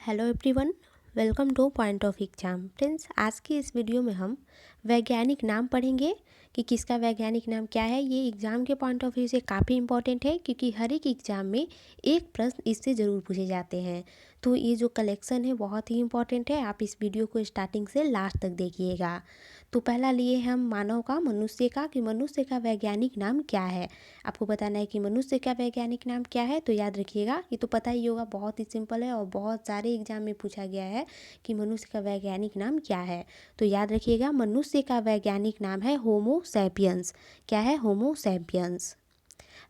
Hello everyone, welcome two point of exam. Friends, आज की इस वीडियो में हम वैज्ञानिक नाम पढ़ेंगे कि किसका वैज्ञानिक नाम क्या है। ये एग्ज़ाम के पॉइंट ऑफ व्यू से काफ़ी इंपॉर्टेंट है क्योंकि हर एक एग्ज़ाम में एक प्रश्न इससे ज़रूर पूछे जाते हैं। तो ये जो कलेक्शन है बहुत ही इंपॉर्टेंट है। आप इस वीडियो को स्टार्टिंग से लास्ट तक देखिएगा। तो पहला लिए हम मानव का, मनुष्य का, कि मनुष्य का वैज्ञानिक नाम क्या है। आपको बताना है कि मनुष्य का वैज्ञानिक नाम क्या है। तो याद रखिएगा, ये तो पता ही होगा, बहुत ही सिंपल है और बहुत सारे एग्जाम में पूछा गया है कि मनुष्य का वैज्ञानिक नाम क्या है। तो याद रखिएगा, मनुष्य का वैज्ञानिक नाम है होमो सैपियंस। क्या है? Homo sapiens.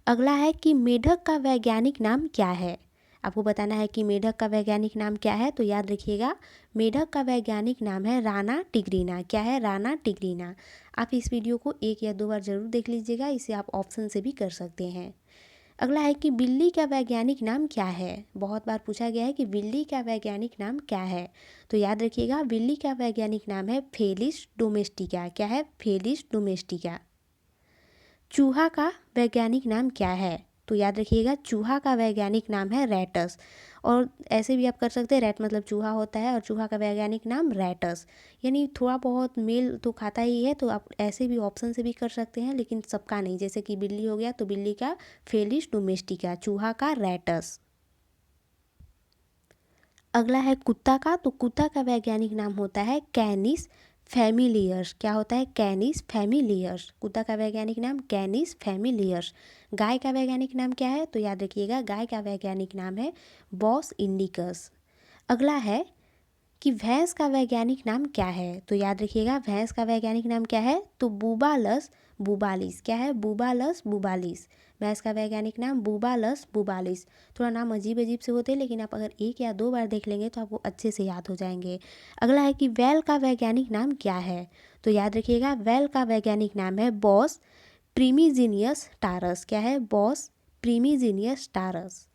अगला है कि मेढक का वैज्ञानिक नाम क्या है। आपको बताना है कि मेढक का वैज्ञानिक नाम क्या है। तो याद रखिएगा, मेढक का वैज्ञानिक नाम है राना टिग्रीना। क्या है? राना टिग्रीना। आप इस वीडियो को एक या दो बार जरूर देख लीजिएगा, इसे आप ऑप्शन से भी कर सकते हैं। अगला है कि बिल्ली का वैज्ञानिक नाम क्या है। बहुत बार पूछा गया है कि बिल्ली का वैज्ञानिक नाम क्या है। तो याद रखिएगा, बिल्ली का वैज्ञानिक नाम है फेलिस डोमेस्टिका। क्या है? फेलिस डोमेस्टिका। चूहा का वैज्ञानिक नाम क्या है। तो याद रखिएगा, चूहा का वैज्ञानिक नाम है रैटस। और ऐसे भी आप कर सकते हैं, रैट मतलब चूहा होता है और चूहा का वैज्ञानिक नाम रैटस। यानी थोड़ा बहुत मेल तो खाता ही है, तो आप ऐसे भी ऑप्शन से भी कर सकते हैं, लेकिन सबका नहीं। जैसे कि बिल्ली हो गया तो बिल्ली का फेलिस डोमेस्टिका, चूहा का रैटस। अगला है कुत्ता का। तो कुत्ता का वैज्ञानिक नाम होता है कैनिस फैमिलियर्स। क्या होता है? कैनिस फैमिलियर्स। कुत्ता का वैज्ञानिक नाम कैनिस फैमिलियर्स। गाय का वैज्ञानिक नाम क्या है। तो याद रखिएगा, गाय का वैज्ञानिक नाम है बॉस इंडिकस। अगला है कि भैंस का वैज्ञानिक नाम क्या है। तो याद रखिएगा, भैंस का वैज्ञानिक नाम क्या है। तो बुबालस बुबालिस। क्या है? बुबालस बुबालिस। भैंस का वैज्ञानिक नाम बुबालस बुबालिस। थोड़ा नाम अजीब अजीब से होते हैं, लेकिन आप अगर एक या दो बार देख लेंगे तो आपको अच्छे से याद हो जाएंगे। अगला है कि बैल का वैज्ञानिक नाम क्या है। तो याद रखिएगा, बैल का वैज्ञानिक नाम है बॉस प्रीमिजीनियस टारस। क्या है? Bos primigenius taurus.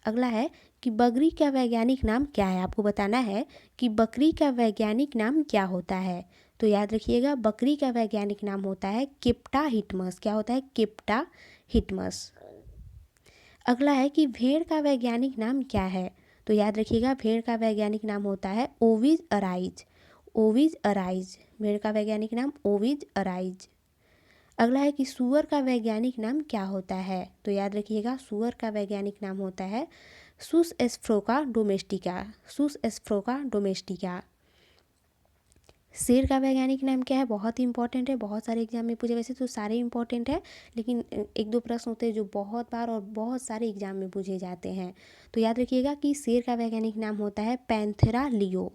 अगला है कि बकरी का वैज्ञानिक नाम क्या है। आपको बताना है कि बकरी का वैज्ञानिक नाम क्या होता है। तो याद रखिएगा, बकरी का वैज्ञानिक नाम होता है किप्टा हिटमस। क्या होता है? किप्टा हिटमस। अगला है कि भेड़ का वैज्ञानिक नाम क्या है। तो याद रखिएगा, भेड़ का वैज्ञानिक नाम होता है ओविज अराइज। ओविज अराइज। भेड़ का वैज्ञानिक नाम ओविज अराइज। अगला है कि सूअर का वैज्ञानिक नाम क्या होता है। तो याद रखिएगा, सूअर का वैज्ञानिक नाम होता है सुस एस्फ्रोका डोमेस्टिका। सुस एस्फ्रोका डोमेस्टिका। शेर का वैज्ञानिक नाम क्या है। बहुत ही इंपॉर्टेंट है, बहुत सारे एग्जाम में पूछे। वैसे तो सारे इंपॉर्टेंट है, लेकिन एक दो प्रश्न होते हैं जो बहुत बार और बहुत सारे एग्जाम में पूछे जाते हैं। तो याद रखिएगा कि शेर का वैज्ञानिक नाम होता है पैंथेरा लियो।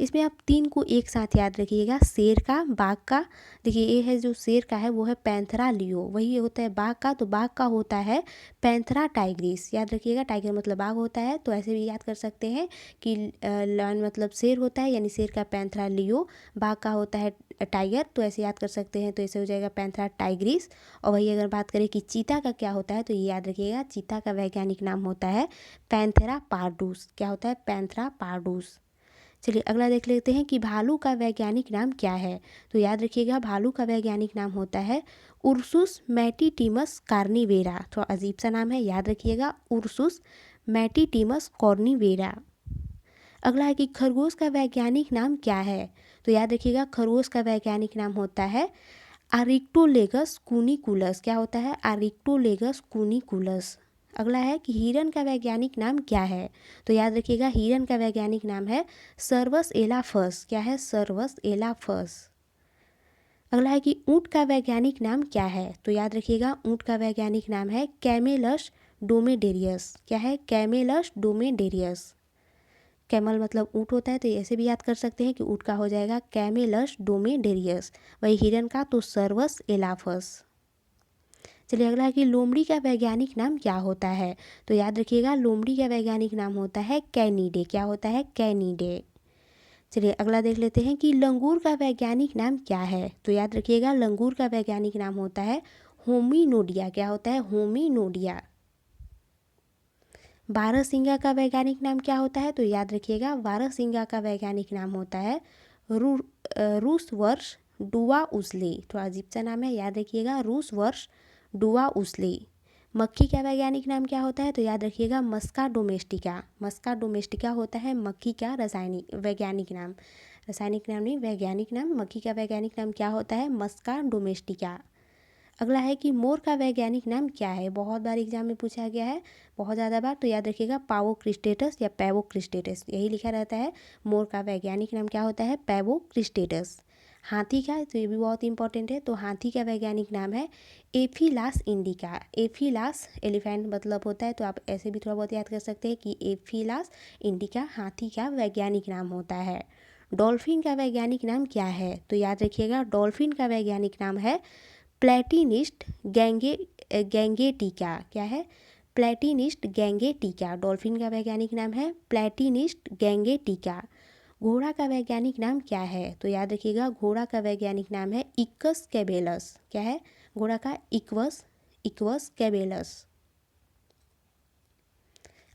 इसमें आप तीन को एक साथ याद रखिएगा, शेर का, बाघ का। देखिए, ये है जो शेर का है वो है पैंथरा लियो। वही होता है बाघ का, तो बाघ का होता है पैंथरा टाइग्रिस। याद रखिएगा, टाइगर मतलब बाघ होता है, तो ऐसे भी याद कर सकते हैं कि लॉयन मतलब शेर होता है, यानी शेर का पैंथरा लियो। बाघ का होता है टाइगर, तो ऐसे याद कर सकते हैं, तो ऐसे हो जाएगा पैंथरा टाइग्रिस। और वही अगर बात करें कि चीता का क्या होता है, तो ये याद रखिएगा, चीता का वैज्ञानिक नाम होता है पैंथेरा पार्डूस। क्या होता है? पैंथेरा पार्डूस। चलिए अगला देख लेते हैं कि भालू का वैज्ञानिक नाम क्या है। तो याद रखिएगा, भालू का वैज्ञानिक नाम होता है उर्सुस मैटिटिमस कार्निवेरा। थोड़ा अजीब सा नाम है, याद रखिएगा, उर्सुस मैटिटिमस कॉर्निवेरा। अगला है कि खरगोश का वैज्ञानिक नाम क्या है। तो याद रखिएगा, खरगोश का वैज्ञानिक नाम होता है आरिक्टोलेगस कुनिकुलस। क्या होता है? आरिक्टोलेगस कुनिकुलस। अगला है कि हिरन का वैज्ञानिक नाम क्या है। तो याद रखिएगा, हिरन का वैज्ञानिक नाम है सर्वस एलाफस। क्या है? सर्वस एलाफस। अगला है कि ऊँट का वैज्ञानिक नाम क्या है। तो याद रखिएगा, ऊँट का वैज्ञानिक नाम है कैमेलस डोमेडेरियस। क्या है? कैमेलस डोमेडेरियस। कैमल मतलब ऊँट होता है, तो ऐसे भी याद कर सकते हैं कि ऊँट का हो जाएगा कैमेलस डोमेडेरियस। वही हिरन का तो सर्वस एलाफस। चलिए अगला है कि लोमड़ी का वैज्ञानिक नाम क्या होता है। तो याद रखिएगा, लोमड़ी का वैज्ञानिक नाम होता है कैनिडे। क्या होता है? कैनिडे। चलिए अगला देख लेते हैं कि लंगूर का वैज्ञानिक नाम क्या है। तो याद रखिएगा, लंगूर का वैज्ञानिक नाम होता है होमिनोडिया। क्या होता है? होमिनोडिया। बारहसिंगा का वैज्ञानिक नाम क्या होता है। तो याद रखिएगा, बारहसिंगा का वैज्ञानिक नाम होता है रूस वर्ष डुआ उसली। थोड़ा अजीब सा नाम है, याद रखिएगा, रूस वर्ष डुआ उसली। मक्खी का वैज्ञानिक नाम क्या होता है? तो याद रखिएगा मस्का डोमेस्टिका। मस्का डोमेस्टिका होता है मक्खी का रासायनिक वैज्ञानिक नाम। रासायनिक नाम नहीं, वैज्ञानिक नाम। मक्खी का वैज्ञानिक नाम क्या होता है? मस्का डोमेस्टिका। अगला है कि मोर का वैज्ञानिक नाम क्या है? बहुत बार एग्जाम में पूछा गया है, बहुत ज़्यादा बार। तो याद रखिएगा पावोक्रिस्टेटस या पैवोक्रिस्टेटस, यही लिखा रहता है। मोर का वैज्ञानिक नाम क्या होता है? पैवोक्रिस्टेटस। हाथी का, तो ये भी बहुत इंपॉर्टेंट है। तो हाथी का वैज्ञानिक नाम है एफिलास इंडिका। एफिलास एलिफेंट मतलब होता है, तो आप ऐसे भी थोड़ा बहुत याद कर सकते हैं कि एफिलास इंडिका हाथी का वैज्ञानिक नाम होता है। डॉल्फिन का वैज्ञानिक नाम क्या है? तो याद रखिएगा डॉल्फिन का वैज्ञानिक नाम है प्लेटिनिस्ट गैंगेटिका। क्या है? प्लेटिनिस्ट गैंगेटिका। डॉल्फिन का वैज्ञानिक नाम है प्लेटिनिस्ट गैंगेटिका। घोड़ा का वैज्ञानिक नाम क्या है? तो याद रखिएगा घोड़ा का वैज्ञानिक नाम है इक्वस कैबेलस। क्या है? घोड़ा का इक्वस कैबेलस।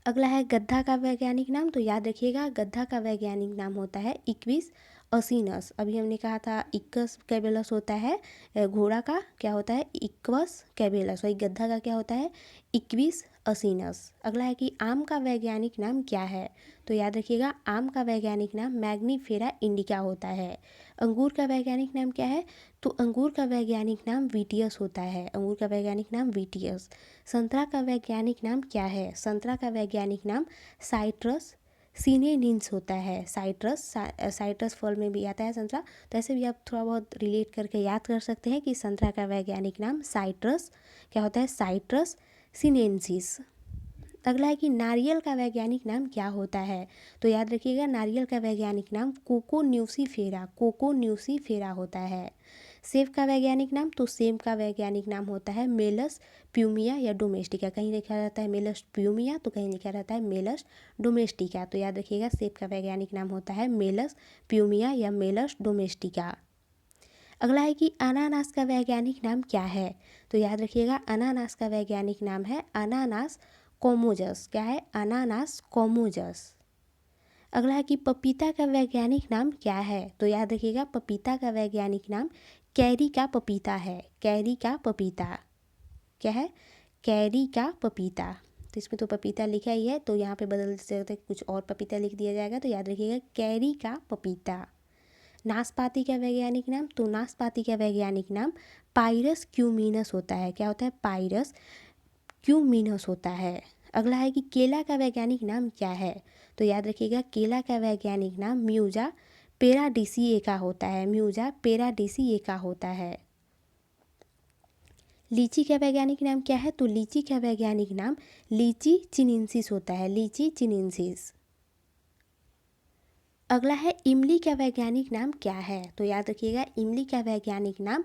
अगला है गद्दा का वैज्ञानिक नाम। तो याद रखिएगा गद्दा का वैज्ञानिक नाम होता है इक्विस असिनस। अभी हमने कहा था इक्वस कैबेलस होता है घोड़ा का, क्या होता है? इक्वस कैबेलस। वही गद्दा का क्या होता है? इक्विस असिनस। अगला है कि आम का वैज्ञानिक नाम क्या है? तो याद रखिएगा आम का वैज्ञानिक नाम मैग्नीफेरा इंडिका होता है। अंगूर का वैज्ञानिक नाम क्या है? तो अंगूर का वैज्ञानिक नाम वीटियस होता है। अंगूर का वैज्ञानिक नाम वीटियस। संतरा का वैज्ञानिक नाम क्या है? संतरा का वैज्ञानिक नाम साइट्रस सिनेनिन्स होता है। साइट्रस फल में भी आता है संतरा, तो ऐसे भी आप थोड़ा बहुत रिलेट करके याद कर सकते हैं कि संतरा का वैज्ञानिक नाम साइट्रस क्या होता है? Citrus sinensis. अगला है कि नारियल का वैज्ञानिक नाम क्या होता है? तो याद रखिएगा नारियल का वैज्ञानिक नाम कोकोन्यूसीफेरा होता है। सेब का वैज्ञानिक नाम, तो सेब का वैज्ञानिक नाम होता है मेलस प्यूमिया या डोमेस्टिका। कहीं लिखा रहता है मेलस प्यूमिया, तो कहीं लिखा रहता है मेलस डोमेस्टिका। तो याद रखिएगा सेब का वैज्ञानिक नाम होता है मेलस प्यूमिया या मेलस डोमेस्टिका। अगला है कि अनानास का वैज्ञानिक नाम क्या है? तो याद रखिएगा अनानास का वैज्ञानिक नाम है अनानास कोमोजस। क्या है? अनानास कोमोजस। अगला है कि पपीता का वैज्ञानिक नाम क्या है? तो याद रखिएगा पपीता का वैज्ञानिक नाम कैरी का पपीता है। कैरी का पपीता। क्या है? कैरी का पपीता। तो इसमें तो पपीता लिखा ही है, तो यहाँ पे बदल सकते कुछ और पपीता लिख दिया जाएगा। तो याद रखिएगा कैरी का पपीता। नाशपाती का वैज्ञानिक नाम, तो नाशपाती का वैज्ञानिक नाम पायरस क्यूमिनस होता है। क्या होता है? पायरस क्यूमिनस होता है। अगला है कि केला का वैज्ञानिक नाम क्या है? तो याद रखिएगा केला का वैज्ञानिक नाम म्यूजा पेराडिसिएका होता है। म्यूजा पेराडिसिएका होता है। लीची का वैज्ञानिक नाम क्या है? तो लीची का वैज्ञानिक नाम लीची चिनेंसिस होता है। लीची चिनेंसिस। अगला है इमली का वैज्ञानिक नाम क्या है? तो याद रखिएगा इमली का वैज्ञानिक नाम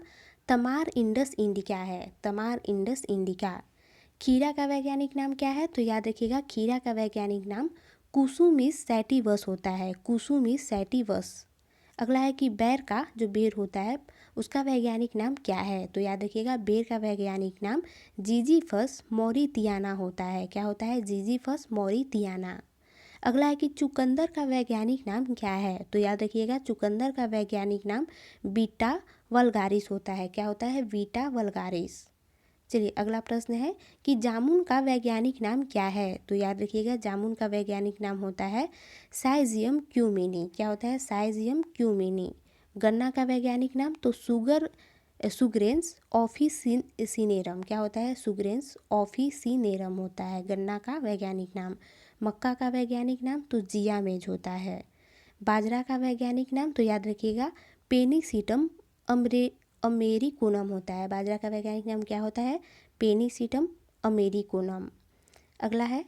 तमार इंडस इंडिका है। Tamar Indus indica. खीरा का वैज्ञानिक नाम क्या है? तो याद रखिएगा खीरा का वैज्ञानिक नाम कुसुमिस सैटिवस होता है। कुसुमिस सैटिवस। अगला है कि बेर का, जो बेर होता है, उसका वैज्ञानिक नाम क्या है? तो याद रखिएगा बेर का वैज्ञानिक नाम जीजीफस मोरितियाना होता है। क्या होता है? जीजीफस मोरितियाना। अगला है कि चुकंदर का वैज्ञानिक नाम क्या है? तो याद रखिएगा चुकंदर का वैज्ञानिक नाम बीटा वल्गारिस होता है। क्या होता है? Beta vulgaris. चलिए अगला प्रश्न है कि जामुन का वैज्ञानिक नाम क्या है? तो याद रखिएगा जामुन का वैज्ञानिक नाम होता है साइजियम क्यूमिनी। क्या होता है? साइजियम क्यूमिनी। गन्ना का वैज्ञानिक नाम, तो सुग्रेंस ऑफिसिनेरम। क्या होता है? सुग्रेंस ऑफिसिनेरम होता है गन्ना का वैज्ञानिक नाम। मक्का का वैज्ञानिक नाम, तो जियामेज होता है। बाजरा का वैज्ञानिक नाम, तो याद रखिएगा पेनिसिटम अमेरिकोनम होता है। बाजरा का वैज्ञानिक नाम क्या होता है? पेनिसिटम अमेरिकोनम। अगला है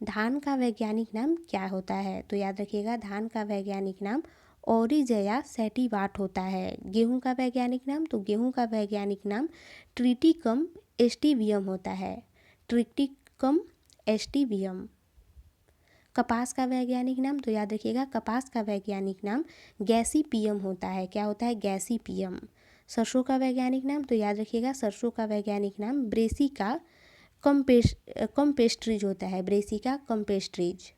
धान का वैज्ञानिक नाम क्या होता है? तो याद रखिएगा धान का वैज्ञानिक नाम ओरिजया सेटिवाट होता है। गेहूं का वैज्ञानिक नाम, तो गेहूं का वैज्ञानिक नाम ट्रिटिकम एस्टिवियम होता है। ट्रिटिकम एस्टिवियम। कपास का वैज्ञानिक नाम, तो याद रखिएगा कपास का वैज्ञानिक नाम गैसीपियम होता है। क्या होता है? गैसीपियम। सरसों का वैज्ञानिक नाम, तो याद रखिएगा सरसों का वैज्ञानिक नाम ब्रेसिका कम्पेस्ट्रीज होता है। ब्रेसिका कम्पेस्ट्रीज।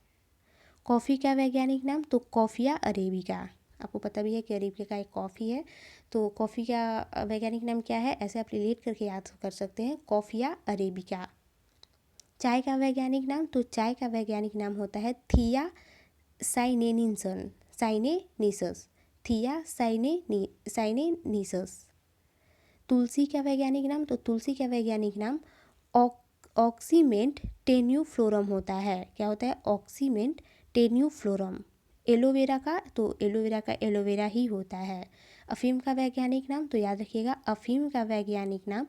कॉफ़ी का वैज्ञानिक नाम, तो कॉफ़िया अरेबिका। आपको पता भी है कि अरेबिका का एक कॉफ़ी है, तो कॉफ़ी का वैज्ञानिक नाम क्या है, ऐसे आप रिलेट करके याद कर सकते हैं, कॉफ़िया अरेबिका। चाय का वैज्ञानिक नाम, तो चाय का वैज्ञानिक नाम होता है थिया साइनेनिसस, थिया साइनेनिसस। तुलसी का वैज्ञानिक नाम, तो तुलसी का वैज्ञानिक नाम ऑक्सीमेंट टेन्यूफ्लोरम होता है। क्या होता है, ऑक्सीमेंट टेन्यूफ्लोरम। एलोवेरा का, तो एलोवेरा का एलोवेरा ही होता है। अफीम का वैज्ञानिक नाम, तो याद रखिएगा अफीम का वैज्ञानिक नाम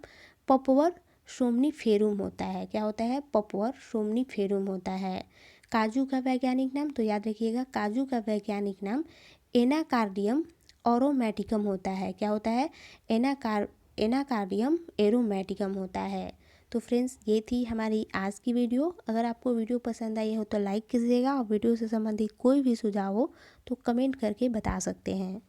पपवर सोमनीफेरुम होता है। क्या होता है, पपवर सोमनीफेरुम होता है। काजू का वैज्ञानिक नाम, तो याद रखिएगा काजू का वैज्ञानिक नाम एनाकार्डियम एरोमेटिकम होता है। क्या होता है, एनाकार्डियम एरोमेटिकम होता है। तो फ्रेंड्स, ये थी हमारी आज की वीडियो। अगर आपको वीडियो पसंद आई हो तो लाइक कीजिएगा, और वीडियो से संबंधित कोई भी सुझाव हो तो कमेंट करके बता सकते हैं।